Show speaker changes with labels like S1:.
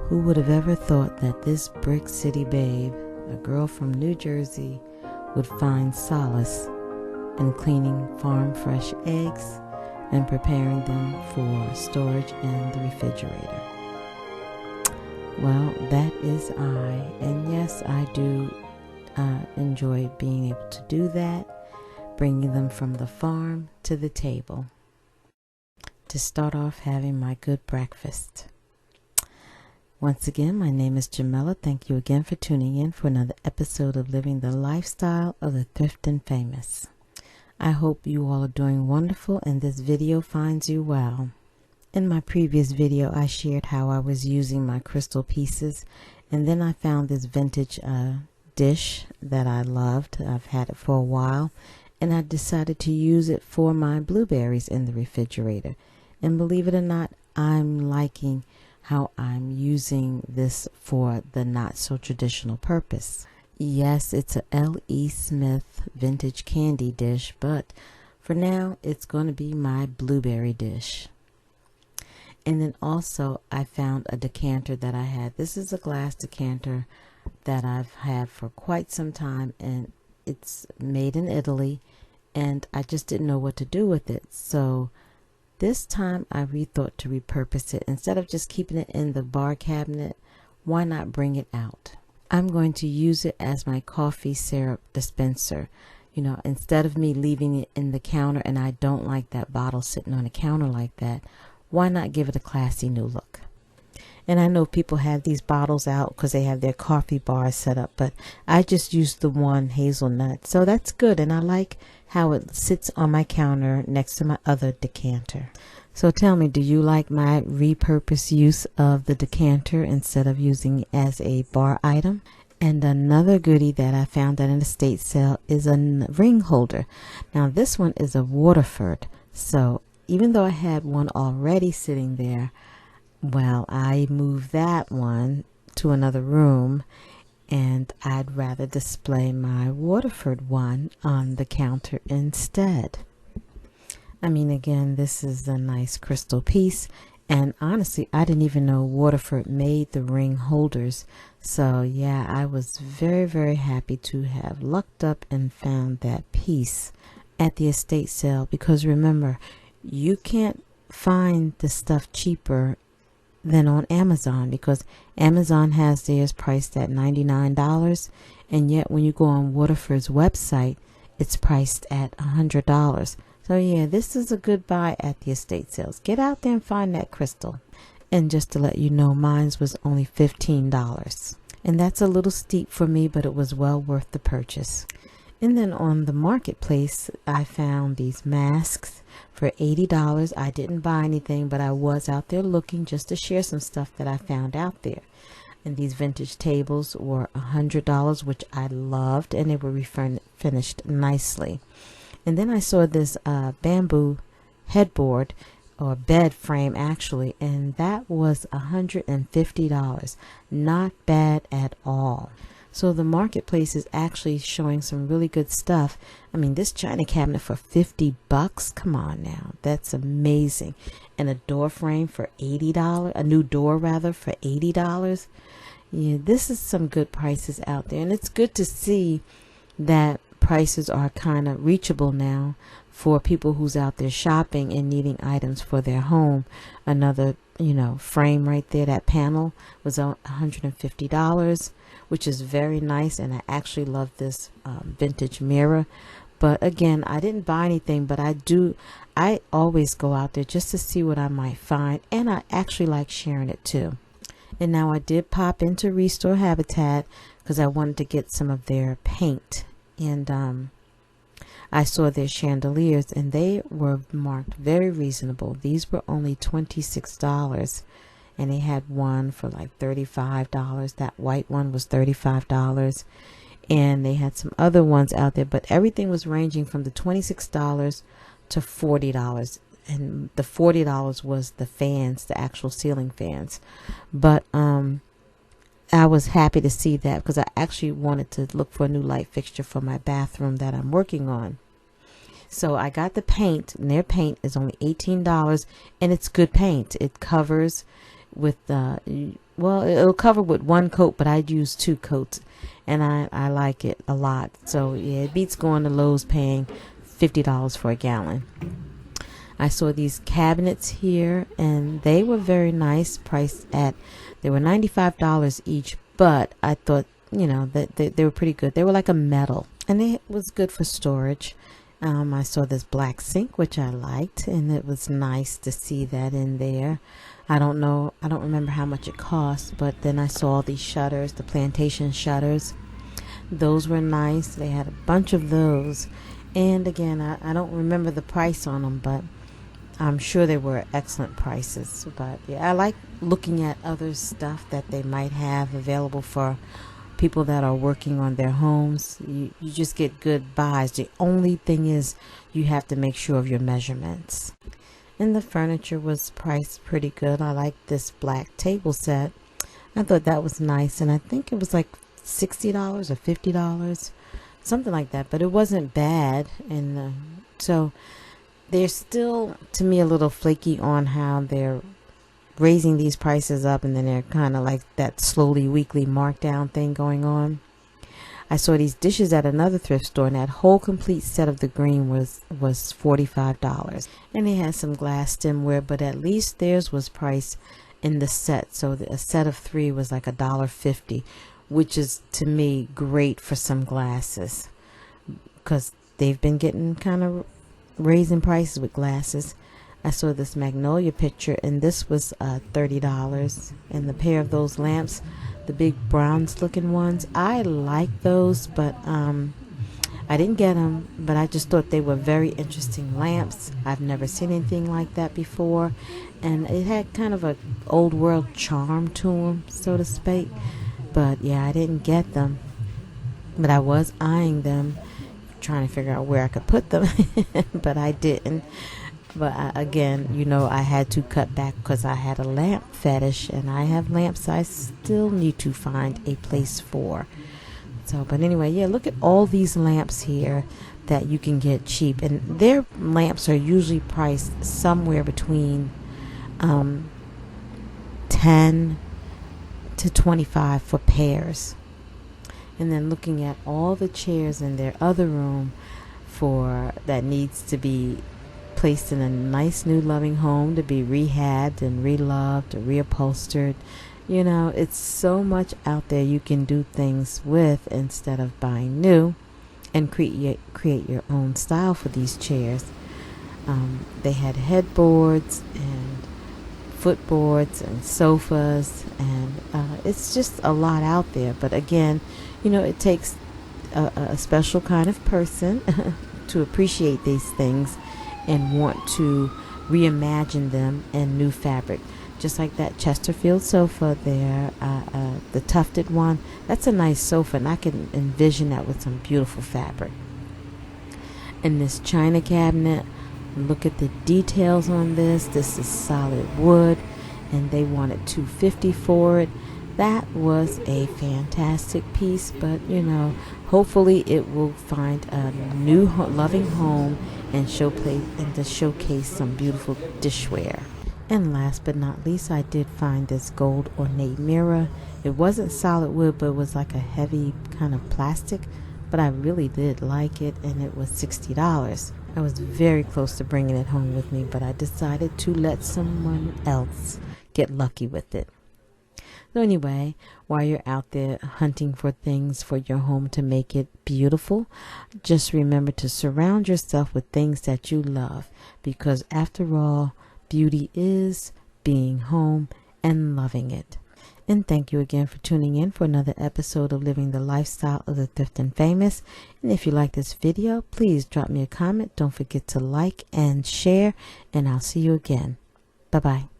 S1: Who would have ever thought that this brick city babe, a girl from New Jersey, would find solace in cleaning farm fresh eggs and preparing them for storage in the refrigerator? Well, that is I, and yes, I do enjoy being able to do that, bringing them from the farm to the table to start off having my good breakfast. Once again, my name is Jamela. Thank you again for tuning in for another episode of Living the Lifestyle of the Thrift and Famous. I hope you all are doing wonderful and this video finds you well. In my previous video, I shared how I was using my crystal pieces, and then I found this vintage dish that I loved. I've had it for a while, and I decided to use it for my blueberries in the refrigerator. And believe it or not, I'm liking how I'm using this for the not so traditional purpose. Yes, it's a L.E. Smith vintage candy dish, but for now it's going to be my blueberry dish. And then also I found a decanter that I had. This is a glass decanter that I've had for quite some time, and it's made in Italy, and I just didn't know what to do with it. So this time I rethought to repurpose it. Instead of just keeping it in the bar cabinet, why not bring it out? I'm going to use it as my coffee syrup dispenser. You know, instead of me leaving it in the counter, and I don't like that bottle sitting on a counter like that, why not give it a classy new look? And I know people have these bottles out because they have their coffee bars set up, but I just used the one hazelnut. So that's good, and I like how it sits on my counter next to my other decanter. So tell me, do you like my repurposed use of the decanter instead of using it as a bar item? And another goodie that I found at an estate sale is a ring holder. Now this one is a Waterford. So even though I had one already sitting there, well, I moved that one to another room, and I'd rather display my Waterford one on the counter instead. I mean, again, this is a nice crystal piece, and honestly, I didn't even know Waterford made the ring holders. So yeah, I was very, very happy to have lucked up and found that piece at the estate sale, because remember, you can't find the stuff cheaper than on Amazon, because Amazon has theirs priced at $99, and yet when you go on Waterford's website, it's priced at $100. So yeah, this is a good buy at the estate sales. Get out there and find that crystal. And just to let you know, mine was only $15, and that's a little steep for me, but it was well worth the purchase. And then on the marketplace, I found these masks for $80. I didn't buy anything, but I was out there looking just to share some stuff that I found out there. And these vintage tables were $100, which I loved, and they were finished nicely. And then I saw this bamboo headboard, or bed frame actually, and that was $150. Not bad at all. So the marketplace is actually showing some really good stuff. I mean, this china cabinet for $50, come on now, that's amazing. And a door frame for $80, a new door rather, for $80. Yeah, this is some good prices out there, and it's good to see that prices are kind of reachable now for people who's out there shopping and needing items for their home. Another, frame right there, that panel was $150, which is very nice, and I actually love this vintage mirror. But again, I didn't buy anything, but I always go out there just to see what I might find, and I actually like sharing it too. And now I did pop into Restore Habitat because I wanted to get some of their paint, and I saw their chandeliers, and they were marked very reasonable. These were only $26, and they had one for like $35. That white one was $35, and they had some other ones out there, but everything was ranging from the $26 to $40, and the $40 was the fans, the actual ceiling fans. But I was happy to see that, because I actually wanted to look for a new light fixture for my bathroom that I'm working on. So I got the paint, and their paint is only $18, and it's good paint. It covers, with well, it'll cover with one coat, but I'd use 2 coats, and I like it a lot. So yeah, it beats going to Lowe's paying $50 for a gallon. I saw these cabinets here, and they were very nice, priced at, they were $95 each, but I thought, that they were pretty good. They were like a metal, and it was good for storage. I saw this black sink, which I liked, and it was nice to see that in there. I don't remember how much it cost, but then I saw these shutters, the plantation shutters. Those were nice. They had a bunch of those. And again, I don't remember the price on them, but I'm sure they were excellent prices. But yeah, I like looking at other stuff that they might have available for people that are working on their homes. You just get good buys. The only thing is you have to make sure of your measurements. And the furniture was priced pretty good. I like this black table set. I thought that was nice, and I think it was like $60 or $50, something like that, but it wasn't bad. And so they're still, to me, a little flaky on how they're raising these prices up, and then they're kind of like that slowly weekly markdown thing going on. I saw these dishes at another thrift store, and that whole complete set of the green was $45. And they had some glass stemware, but at least theirs was priced in the set. So a set of 3 was like $1.50, which is, to me, great for some glasses, because they've been getting kind of raising prices with glasses. I saw this magnolia picture, and this was $30. And the pair of those lamps, the big bronze looking ones, I like those, but I didn't get them, but I just thought they were very interesting lamps. I've never seen anything like that before, and it had kind of a old world charm to them, so to speak. But yeah, I didn't get them, but I was eyeing them, trying to figure out where I could put them, but I didn't. But again, I had to cut back because I had a lamp fetish, and I have lamps I still need to find a place for. So, but anyway, yeah, look at all these lamps here that you can get cheap, and their lamps are usually priced somewhere between $10 to $25 for pairs. And then looking at all the chairs in their other room for that needs to be placed in a nice new loving home to be rehabbed and reloved or reupholstered. It's so much out there you can do things with instead of buying new, and create your own style for these chairs. They had headboards and footboards and sofas, and it's just a lot out there. But again, it takes a special kind of person to appreciate these things and want to reimagine them in new fabric. Just like that Chesterfield sofa there, the tufted one. That's a nice sofa, and I can envision that with some beautiful fabric. And this china cabinet, look at the details on this. This is solid wood, and they wanted $250 for it. That was a fantastic piece, but hopefully it will find a new loving home and to showcase some beautiful dishware. And last but not least, I did find this gold ornate mirror. It wasn't solid wood, but it was like a heavy kind of plastic, but I really did like it, and it was $60. I was very close to bringing it home with me, but I decided to let someone else get lucky with it. So anyway, while you're out there hunting for things for your home to make it beautiful, just remember to surround yourself with things that you love, because after all, beauty is being home and loving it. And thank you again for tuning in for another episode of Living the Lifestyle of the Thrift and Famous. And if you like this video, please drop me a comment. Don't forget to like and share, and I'll see you again. Bye-bye.